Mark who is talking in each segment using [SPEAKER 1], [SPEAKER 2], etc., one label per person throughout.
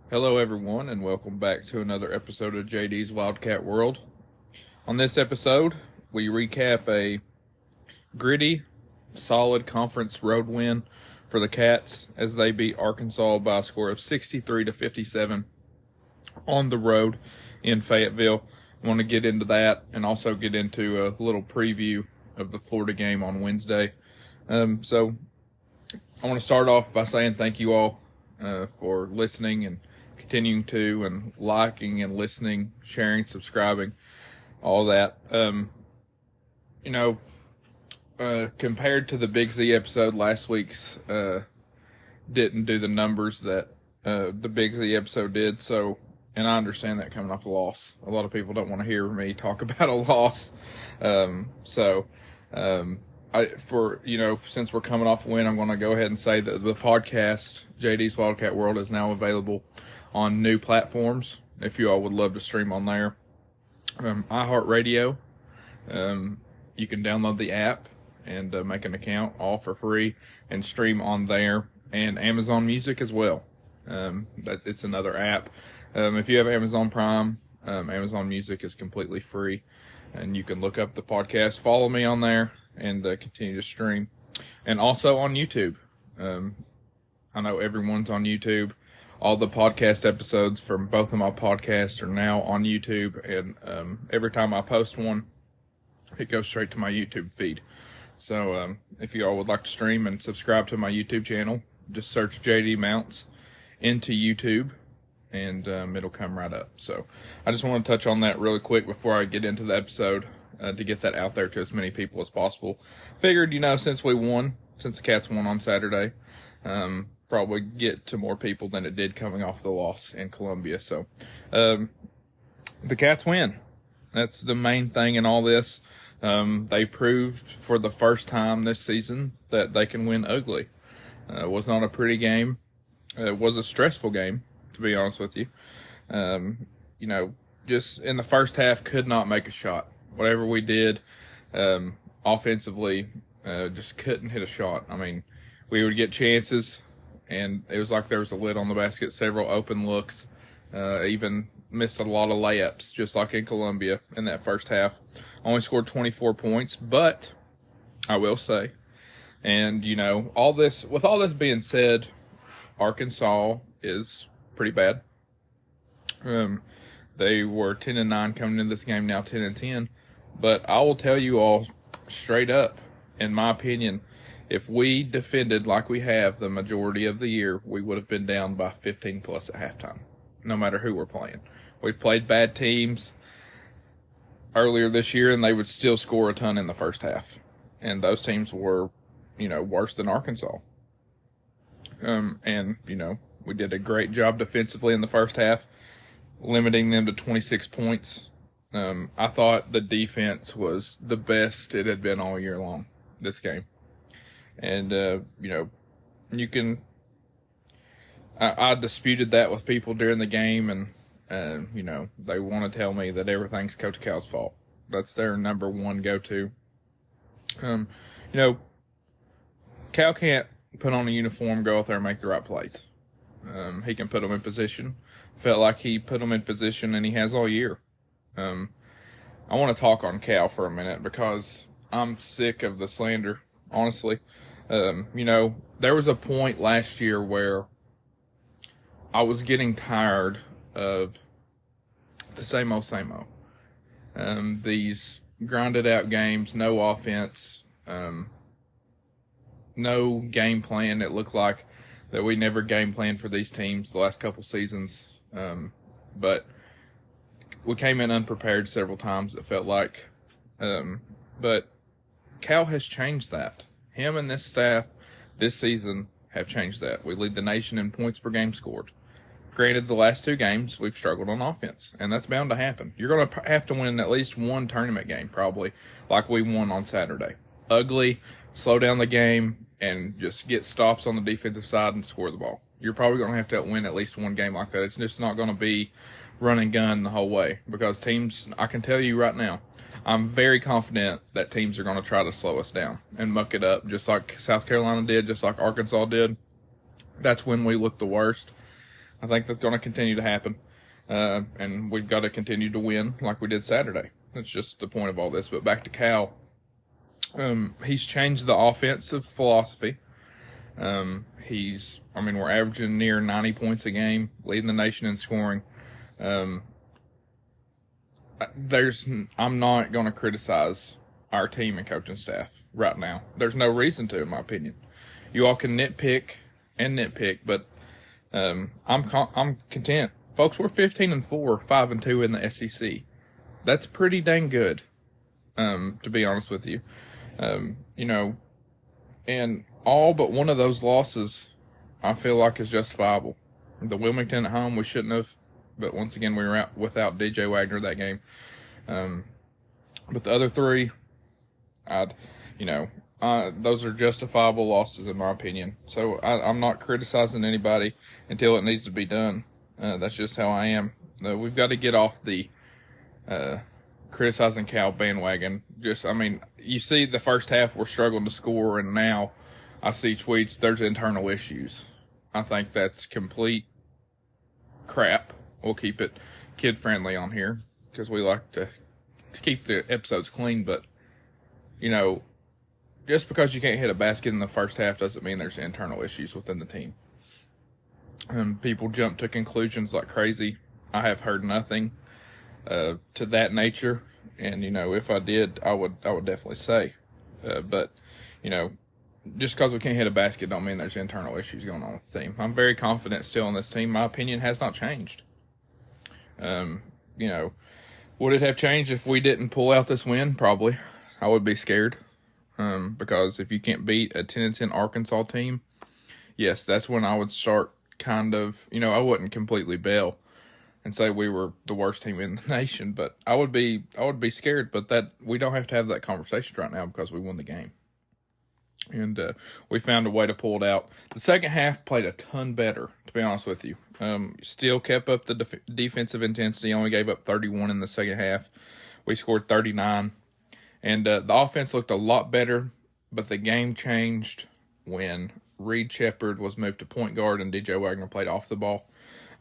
[SPEAKER 1] Hello, everyone, and welcome back to another episode of JD's Wildcat World. On this episode, we recap a gritty, solid conference road win for the Cats as they beat Arkansas by a score of 63-57 on the road in Fayetteville. I want to get into that and also get into a little preview of the Florida game on Wednesday. So I want to start off by saying thank you all for listening and continuing to and liking and listening, sharing, subscribing, all that. Compared to the Big Z episode, last week's didn't do the numbers that the Big Z episode did. So, and I understand that coming off a loss. A lot of people don't want to hear me talk about a loss. Since we're coming off a win, I'm going to go ahead and say that the podcast, JD's Wildcat World, is now available on new platforms. If you all would love to stream on there, iHeartRadio, you can download the app and make an account all for free and stream on there, and Amazon Music as well. It's another app. If you have Amazon Prime, Amazon Music is completely free, and you can look up the podcast, follow me on there, and continue to stream. And also on YouTube. I know everyone's on YouTube. All the podcast episodes from both of my podcasts are now on YouTube, and every time I post one, it goes straight to my YouTube feed. So if you all would like to stream and subscribe to my YouTube channel, just search JD Mounts into YouTube, and it'll come right up. So I just want to touch on that really quick before I get into the episode, to get that out there to as many people as possible. Figured, since the Cats won on Saturday, probably get to more people than it did coming off the loss in Columbia. So the Cats win. That's the main thing in all this. They proved for the first time this season that they can win ugly. It was not a pretty game. It was a stressful game, to be honest with you. Just in the first half, could not make a shot. Whatever we did offensively, just couldn't hit a shot. I mean, we would get chances, and it was like there was a lid on the basket, several open looks, even missed a lot of layups, just like in Columbia in that first half. Only scored 24 points, but I will say, and with all this being said, Arkansas is pretty bad. They were 10-9 coming into this game, now 10-10. But I will tell you all straight up, in my opinion, if we defended like we have the majority of the year, we would have been down by 15 plus at halftime, no matter who we're playing. We've played bad teams earlier this year, and they would still score a ton in the first half. And those teams were, worse than Arkansas. We did a great job defensively in the first half, limiting them to 26 points. I thought the defense was the best it had been all year long, this game. And, I disputed that with people during the game, and, they want to tell me that everything's Coach Cal's fault. That's their number one go-to. Cal can't put on a uniform, go out there and make the right plays. He can put them in position. Felt like he put them in position, and he has all year. I want to talk on Cal for a minute because I'm sick of the slander, honestly. There was a point last year where I was getting tired of the same old. These grinded out games, no offense, no game plan. It looked like that we never game planned for these teams the last couple seasons. But we came in unprepared several times, it felt like. But Cal has changed that. Him and this staff this season have changed that. We lead the nation in points per game scored. Granted, the last two games, we've struggled on offense, and that's bound to happen. You're going to have to win at least one tournament game, probably, like we won on Saturday. Ugly, slow down the game, and just get stops on the defensive side and score the ball. You're probably going to have to win at least one game like that. It's just not going to be run and gun the whole way, because teams, I can tell you right now, I'm very confident that teams are going to try to slow us down and muck it up, just like South Carolina did, just like Arkansas did. That's when we look the worst. I think that's going to continue to happen. And we've got to continue to win like we did Saturday. That's just the point of all this. But back to Cal. He's changed the offensive philosophy. We're averaging near 90 points a game, leading the nation in scoring. I'm not going to criticize our team and coaching staff right now. There's no reason to, in my opinion. You all can nitpick, but I'm content, folks. We're 15-4, 5-2 in the SEC. That's pretty dang good, to be honest with you. And all but one of those losses, I feel like is justifiable. The Wilmington at home, we shouldn't have, but once again, we were out without DJ Wagner that game. But the other three, those are justifiable losses in my opinion. So I'm not criticizing anybody until it needs to be done. That's just how I am. We've got to get off the criticizing Cal bandwagon. You see the first half we're struggling to score, and now I see tweets, there's internal issues. I think that's complete crap. We'll keep it kid-friendly on here because we like to keep the episodes clean, but, just because you can't hit a basket in the first half doesn't mean there's internal issues within the team. People jump to conclusions like crazy. I have heard nothing to that nature, and if I did, I would definitely say. But just because we can't hit a basket don't mean there's internal issues going on with the team. I'm very confident still in this team. My opinion has not changed. Would it have changed if we didn't pull out this win? Probably. I would be scared. Because if you can't beat a 10-10 Arkansas team, yes, that's when I would start kind of, I wouldn't completely bail and say we were the worst team in the nation, but I would be scared, but that we don't have to have that conversation right now because we won the game. And we found a way to pull it out. The second half played a ton better, to be honest with you. Still kept up the defensive intensity, only gave up 31 in the second half. We scored 39. And the offense looked a lot better, but the game changed when Reed Shepherd was moved to point guard and DJ Wagner played off the ball.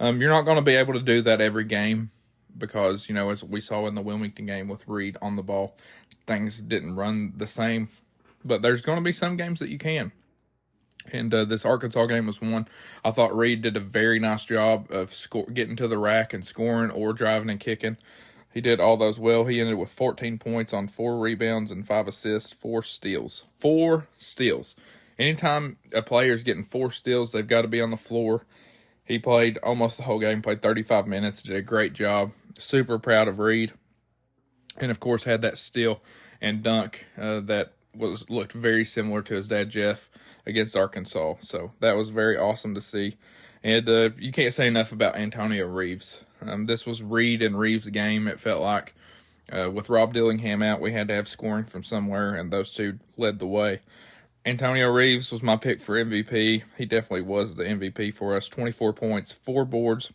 [SPEAKER 1] You're not going to be able to do that every game because, as we saw in the Wilmington game with Reed on the ball, things didn't run the same. But there's going to be some games that you can. And this Arkansas game was one. I thought Reed did a very nice job of getting to the rack and scoring or driving and kicking. He did all those well. He ended with 14 points on 4 rebounds and 5 assists, 4 steals. 4 steals. Anytime a player's getting 4 steals, they've got to be on the floor. He played almost the whole game, played 35 minutes, did a great job. Super proud of Reed. And, of course, had that steal and dunk that looked very similar to his dad, Jeff, against Arkansas. So that was very awesome to see. And you can't say enough about Antonio Reeves. This was Reed and Reeves' game, it felt like. With Rob Dillingham out, we had to have scoring from somewhere, and those two led the way. Antonio Reeves was my pick for MVP. He definitely was the MVP for us. 24 points, 4 boards.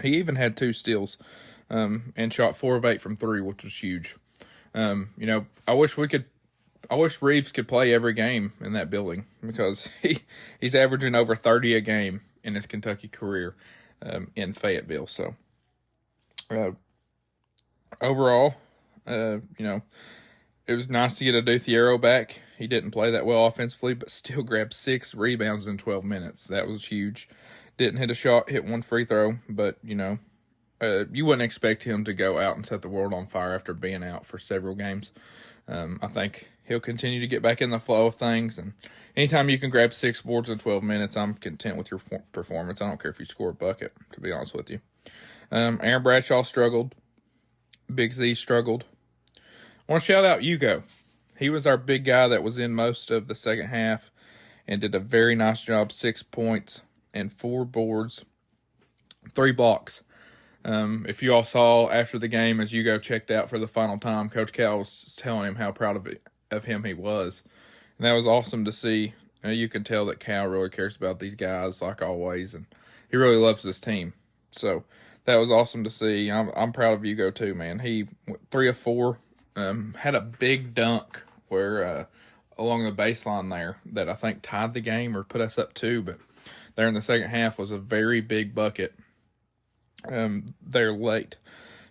[SPEAKER 1] He even had 2 steals and shot 4 of 8 from 3, which was huge. I wish Reeves could play every game in that building because he's averaging over 30 a game in his Kentucky career in Fayetteville. So, overall, it was nice to get Aduthiero back. He didn't play that well offensively, but still grabbed 6 rebounds in 12 minutes. That was huge. Didn't hit a shot, hit 1 free throw, but, you wouldn't expect him to go out and set the world on fire after being out for several games. I think he'll continue to get back in the flow of things, and anytime you can grab 6 boards in 12 minutes, I'm content with your performance. I don't care if you score a bucket, to be honest with you. Aaron Bradshaw struggled. Big Z struggled. I want to shout out Hugo. He was our big guy that was in most of the second half and did a very nice job. 6 points and 4 boards, 3 blocks. If you all saw after the game as Hugo checked out for the final time, Coach Cal was telling him how proud of him he was. And that was awesome to see. You can tell that Cal really cares about these guys, like always, and he really loves this team. So that was awesome to see. I'm proud of Hugo too, man. He went 3 of 4, had a big dunk where along the baseline there that I think tied the game or put us up 2, but there in the second half was a very big bucket there late.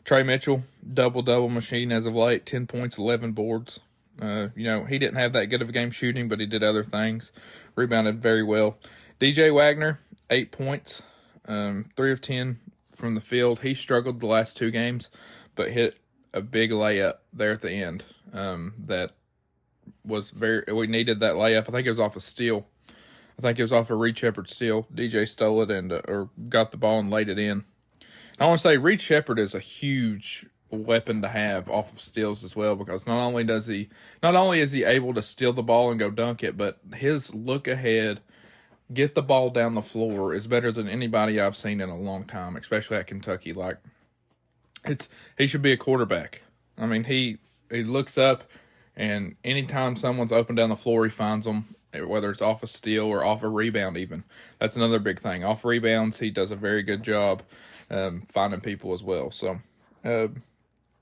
[SPEAKER 1] Trey Mitchell, double-double machine as of late, 10 points, 11 boards. He didn't have that good of a game shooting, but he did other things. Rebounded very well. DJ Wagner, 8 points, 3 of 10 from the field. He struggled the last 2 games, but hit a big layup there at the end. That was we needed that layup. I think it was off a steal. I think it was off a Reed Shepherd steal. DJ stole it or got the ball and laid it in. I want to say Reed Shepherd is a huge weapon to have off of steals as well, because not only is he able to steal the ball and go dunk it, but his look ahead, get the ball down the floor is better than anybody I've seen in a long time, especially at Kentucky. Like, he should be a quarterback. I mean, he looks up, and anytime someone's open down the floor, he finds them, whether it's off a steal or off a rebound even. That's another big thing. Off rebounds, he does a very good job finding people as well. So,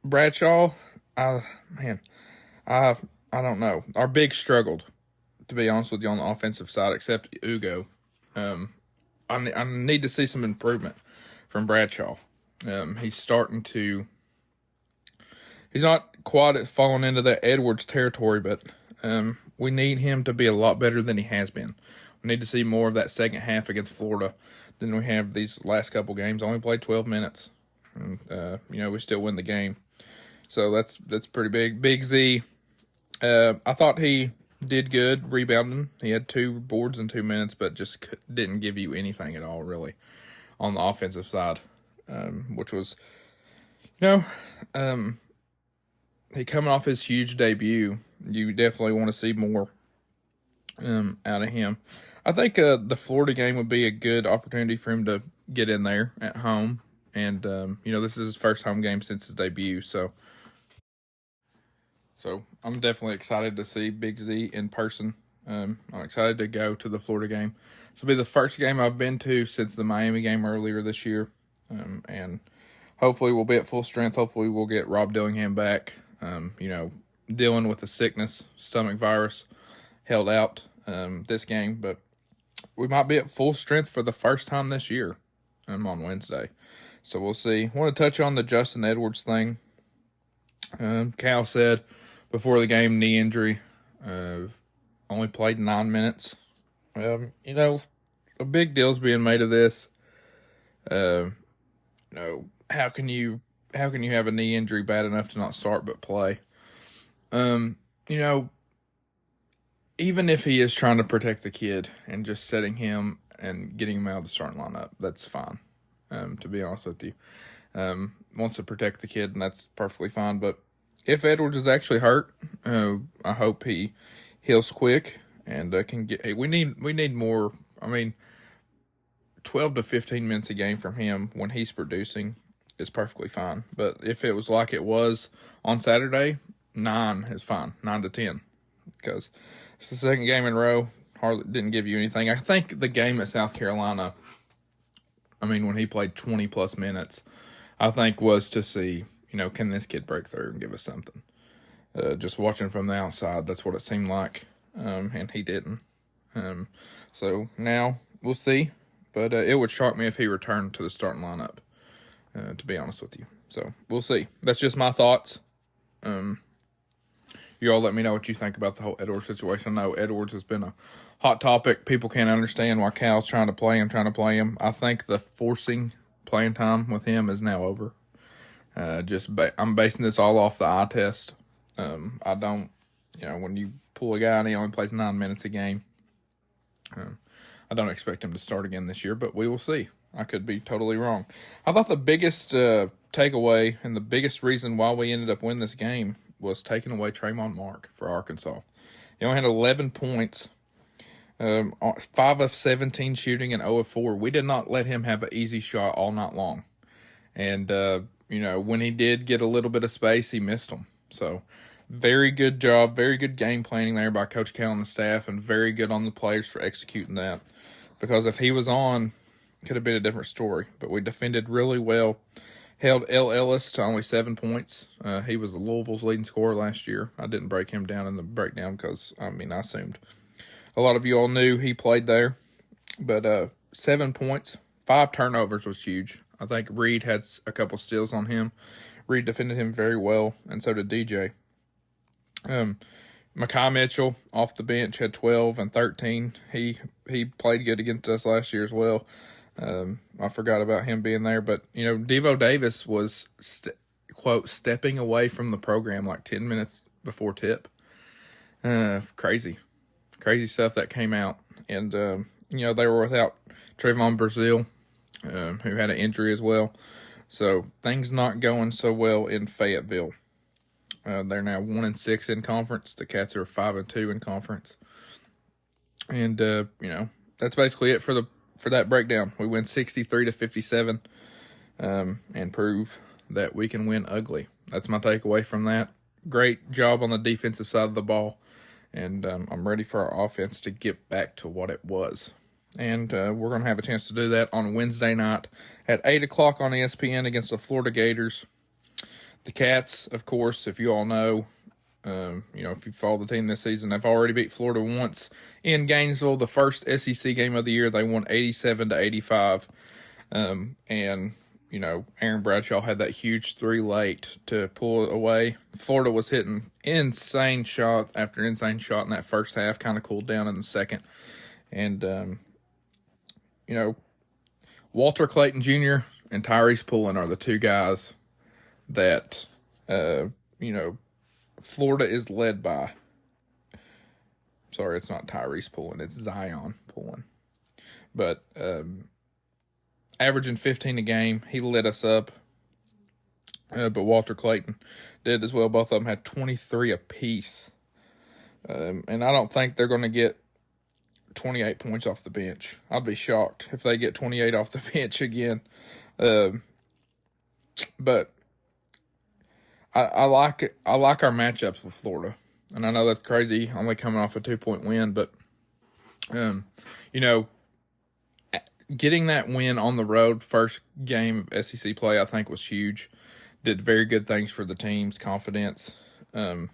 [SPEAKER 1] Bradshaw, I don't know. Our big struggled, to be honest with you, on the offensive side, except Ugo. I need to see some improvement from Bradshaw. He's not quite falling into that Edwards territory, but we need him to be a lot better than he has been. We need to see more of that second half against Florida than we have these last couple games. Only played 12 minutes. And, we still win the game. So that's pretty big. Big Z, I thought he did good rebounding. He had 2 boards in 2 minutes, but just didn't give you anything at all, really, on the offensive side, which was, he coming off his huge debut. You definitely want to see more out of him. I think the Florida game would be a good opportunity for him to get in there at home. And, this is his first home game since his debut. So I'm definitely excited to see Big Z in person. I'm excited to go to the Florida game. This will be the first game I've been to since the Miami game earlier this year. And hopefully we'll be at full strength. Hopefully we'll get Rob Dillingham back. Dealing with the sickness, stomach virus, held out this game. But we might be at full strength for the first time this year on Wednesday. So we'll see. I want to touch on the Justin Edwards thing. Cal said before the game, knee injury. Only played 9 minutes. A big deal's being made of this. How can you have a knee injury bad enough to not start but play? Even if he is trying to protect the kid and just setting him and getting him out of the starting lineup, that's fine. To be honest with you, wants to protect the kid, and that's perfectly fine. But if Edwards is actually hurt, I hope he heals quick and can get. We need more. I mean, 12 to 15 minutes a game from him when he's producing is perfectly fine. But if it was like it was on Saturday, 9 is fine. 9 to 10, because it's the second game in a row. Hardly didn't give you anything. I think the game at South Carolina, when he played 20-plus minutes, I think was to see, can this kid break through and give us something? Just watching from the outside, that's what it seemed like, and he didn't. So now we'll see, but it would shock me if he returned to the starting lineup, to be honest with you. So we'll see. That's just my thoughts. You all let me know what you think about the whole Edwards situation. I know Edwards has been a hot topic. People can't understand why Cal's trying to play him. I think the forcing playing time with him is now over. I'm basing this all off the eye test. I don't, when you pull a guy and he only plays 9 minutes a game, I don't expect him to start again this year, but we will see. I could be totally wrong. I thought the biggest takeaway and the biggest reason why we ended up winning this game was taking away Tremont Mark for Arkansas. He only had 11 points, 5 of 17 shooting, and 0 of 4. We did not let him have an easy shot all night long. And, when he did get a little bit of space, he missed them. So, very good job, very good game planning there by Coach Cal and the staff, and very good on the players for executing that. Because if he was on, it could have been a different story. But we defended really well. Held L. Ellis to only 7 points. He was the Louisville's leading scorer last year. I didn't break him down in the breakdown because, I assumed a lot of you all knew he played there. But 7 points, 5 turnovers was huge. I think Reed had a couple steals on him. Reed defended him very well, and so did DJ. Makai Mitchell off the bench had 12 and 13. He played good against us last year as well. I forgot about him being there, but Devo Davis was quote stepping away from the program like 10 minutes before tip. Crazy stuff that came out, and they were without Trayvon Brazile, who had an injury as well. So things not going so well in Fayetteville. They're now 1-6 in conference. The Cats are 5-2 in conference, and that's basically it for that breakdown. We win 63-57, and prove that we can win ugly. That's my takeaway from that. Great job on the defensive side of the ball, and I'm ready for our offense to get back to what it was. And we're going to have a chance to do that on Wednesday night at 8 o'clock on ESPN against the Florida Gators. The Cats, of course, if you all know, if you follow the team this season, they've already beat Florida once in Gainesville, the first SEC game of the year. They won 87-85. And Aaron Bradshaw had that huge 3 late to pull it away. Florida was hitting insane shot after insane shot in that first half, kind of cooled down in the second. And, Walter Clayton Jr. and Tyrese Pullen are the 2 guys that, Florida is led by. Sorry, it's not Tyrese Pullen, it's Zion Pullen. But, averaging 15 a game, he lit us up. But Walter Clayton did as well. Both of them had 23 apiece. And I don't think they're going to get 28 points off the bench. I'd be shocked if they get 28 off the bench again. But I like our matchups with Florida. And I know that's crazy, only coming off a 2-point win. But, getting that win on the road, first game of SEC play, I think was huge. Did very good things for the team's confidence. And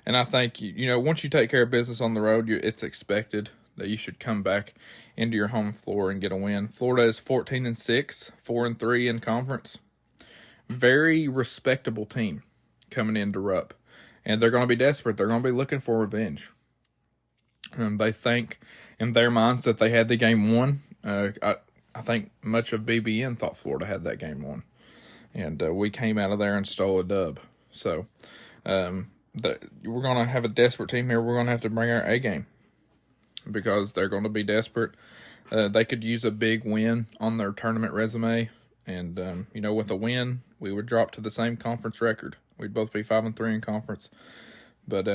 [SPEAKER 1] I think, once you take care of business on the road, it's expected that you should come back into your home floor and get a win. Florida is 14-6, 4-3 in conference. Very respectable team coming into Rupp. And they're going to be desperate. They're going to be looking for revenge. They think in their minds that they had the game won. I think much of BBN thought Florida had that game won. And we came out of there and stole a dub. So we're going to have a desperate team here. We're going to have to bring our A game because they're going to be desperate. They could use a big win on their tournament resume. And, with a win, we would drop to the same conference record. We'd both be 5-3 in conference. But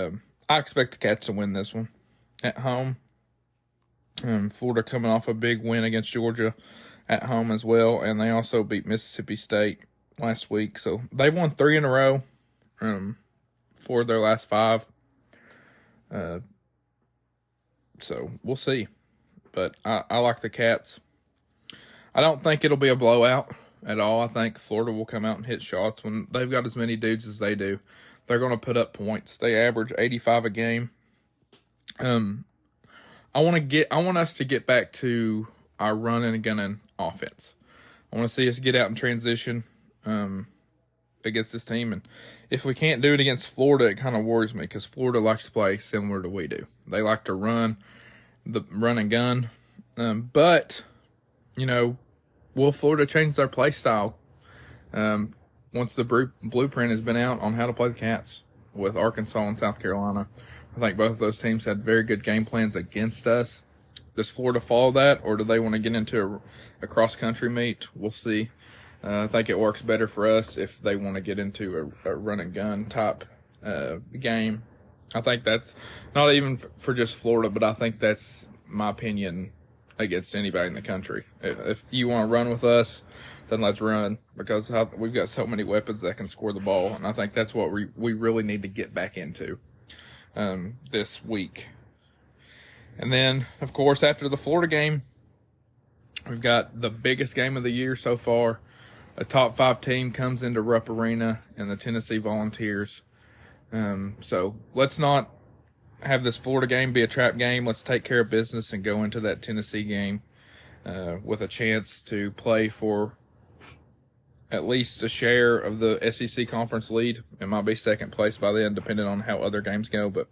[SPEAKER 1] I expect the Cats to win this one at home. Florida coming off a big win against Georgia at home as well. And they also beat Mississippi State last week. So they've won 3 in a row for their last 5. So we'll see. But I like the Cats. I don't think it'll be a blowout at all. I think Florida will come out and hit shots. When they've got as many dudes as they do, they're going to put up points. They average 85 a game. I want us to get back to our running and gunning offense. I want to see us get out and transition against this team. And if we can't do it against Florida, it kind of worries me because Florida likes to play similar to we do. They like to run and gun. But, will Florida change their play style once the blueprint has been out on how to play the Cats with Arkansas and South Carolina? I think both of those teams had very good game plans against us. Does Florida follow that, or do they want to get into a cross-country meet? We'll see. I think it works better for us if they want to get into a run-and-gun type game. I think that's not even for just Florida, but I think that's my opinion against anybody in the country. If you want to run with us, then let's run because we've got so many weapons that can score the ball, and I think that's what we really need to get back into this week. And then, of course, after the Florida game, we've got the biggest game of the year so far. A top 5 team comes into Rupp Arena and the Tennessee Volunteers. So let's not have this Florida game be a trap game. Let's take care of business and go into that Tennessee game with a chance to play for at least a share of the SEC conference lead. It might be second place by then, depending on how other games go. But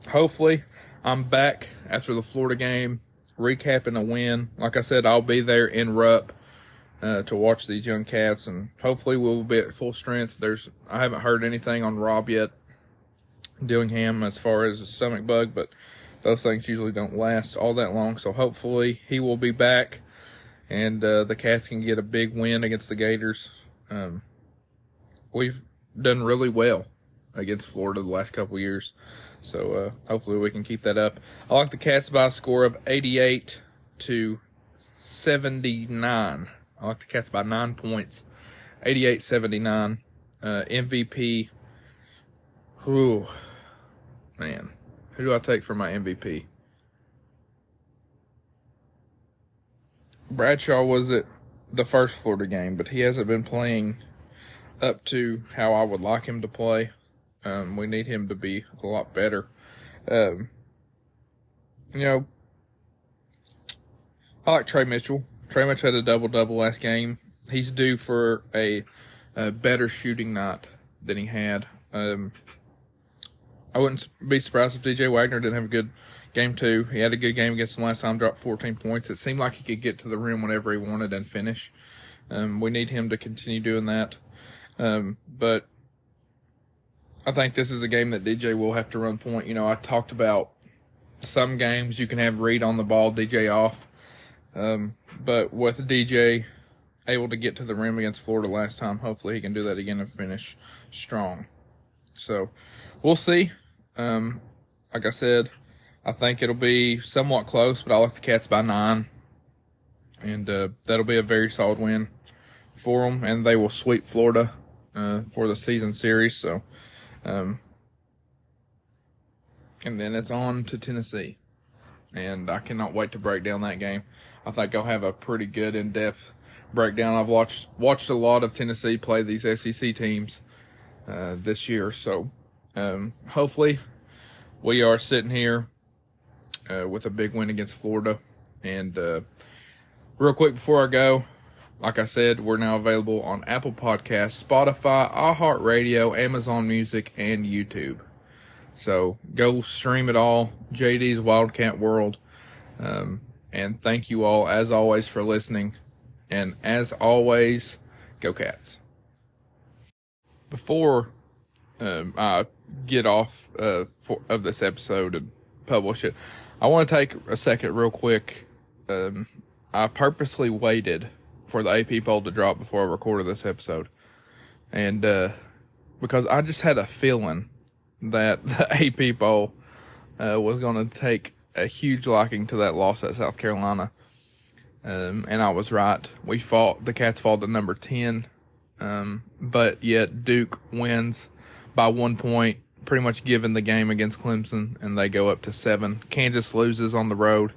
[SPEAKER 1] hopefully I'm back after the Florida game, recapping a win. Like I said, I'll be there in Rupp to watch these young cats, and hopefully we'll be at full strength. I haven't heard anything on Rob yet, Dillingham, as far as a stomach bug, but those things usually don't last all that long. So hopefully he will be back, and the Cats can get a big win against the Gators. We've done really well against Florida the last couple of years, so hopefully we can keep that up. I like the Cats by a score of 88-79. I like the Cats by 9 points, 88-79. MVP, whew, man. Who do I take for my MVP? Bradshaw was at the first Florida game, but he hasn't been playing up to how I would like him to play. We need him to be a lot better. I like Trey Mitchell. Trey Mitchell had a double-double last game. He's due for a better shooting night than he had. I wouldn't be surprised if DJ Wagner didn't have a good game too. He had a good game against him last time, dropped 14 points. It seemed like he could get to the rim whenever he wanted and finish. We need him to continue doing that. But I think this is a game that DJ will have to run point. I talked about some games you can have Reed on the ball, DJ off. But with DJ able to get to the rim against Florida last time, hopefully he can do that again and finish strong. So we'll see. Like I said, I think it'll be somewhat close, but I like the Cats by 9. And that'll be a very solid win for them, and they will sweep Florida for the season series. So, and then it's on to Tennessee, and I cannot wait to break down that game. I think I'll have a pretty good in-depth breakdown. I've watched a lot of Tennessee play these SEC teams this year, so hopefully we are sitting here with a big win against Florida. And real quick before I go, like I said, we're now available on Apple Podcasts, Spotify, iHeartRadio, Amazon Music, and YouTube. So go stream it all, JD's Wildcat World. And thank you all, as always, for listening. And as always, go Cats. Before I get off of this episode and publish it, I want to take a second real quick. I purposely waited for the AP poll to drop before I recorded this episode. And because I just had a feeling that the AP poll was going to take a huge liking to that loss at South Carolina. And I was right. The Cats fall to number 10. But yet Duke wins by 1 point, pretty much giving the game against Clemson, and they go up to 7. Kansas loses on the road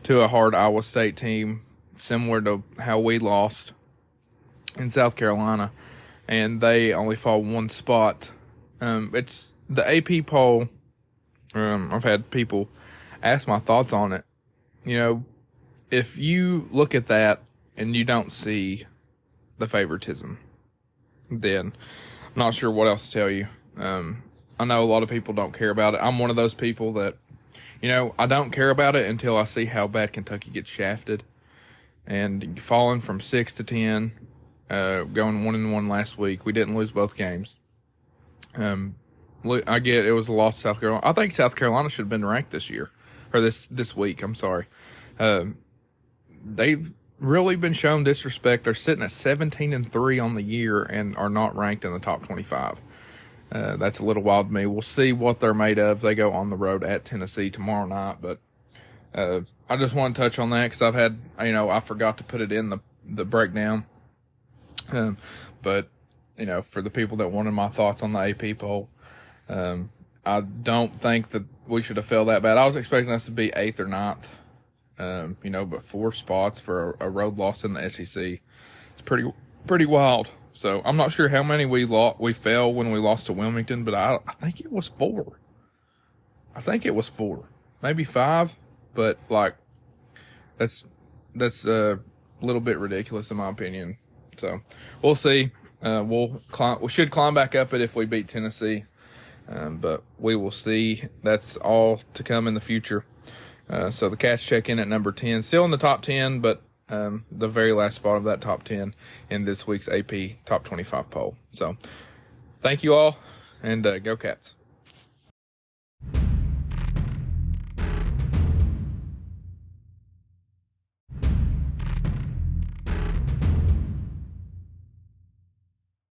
[SPEAKER 1] to a hard Iowa State team, similar to how we lost in South Carolina, and they only fall 1 spot. It's the AP poll. I've had people ask my thoughts on it. If you look at that and you don't see the favoritism, then I'm not sure what else to tell you. I know a lot of people don't care about it. I'm one of those people that, I don't care about it until I see how bad Kentucky gets shafted. And falling from 6 to 10, going 1-1 last week. We didn't lose both games. I get it was a loss to South Carolina. I think South Carolina should have been ranked this year, or this week. I'm sorry. They've really been shown disrespect. They're sitting at 17-3 on the year and are not ranked in the top 25. That's a little wild to me. We'll see what they're made of. They go on the road at Tennessee tomorrow night, but I just want to touch on that because I've had, I forgot to put it in the breakdown. But for the people that wanted my thoughts on the AP poll, I don't think that we should have failed that bad. I was expecting us to be 8th or 9th. But 4 spots for a road loss in the SEC. It's pretty wild. So I'm not sure how many we fell when we lost to Wilmington, but I think it was 4. I think it was 4, maybe 5, but that's that's a little bit ridiculous in my opinion. So we'll see. We should climb back up it if we beat Tennessee, but we will see. That's all to come in the future. So the Cats check in at number 10, still in the top 10, but the very last spot of that top 10 in this week's AP Top 25 poll. So thank you all, and go Cats.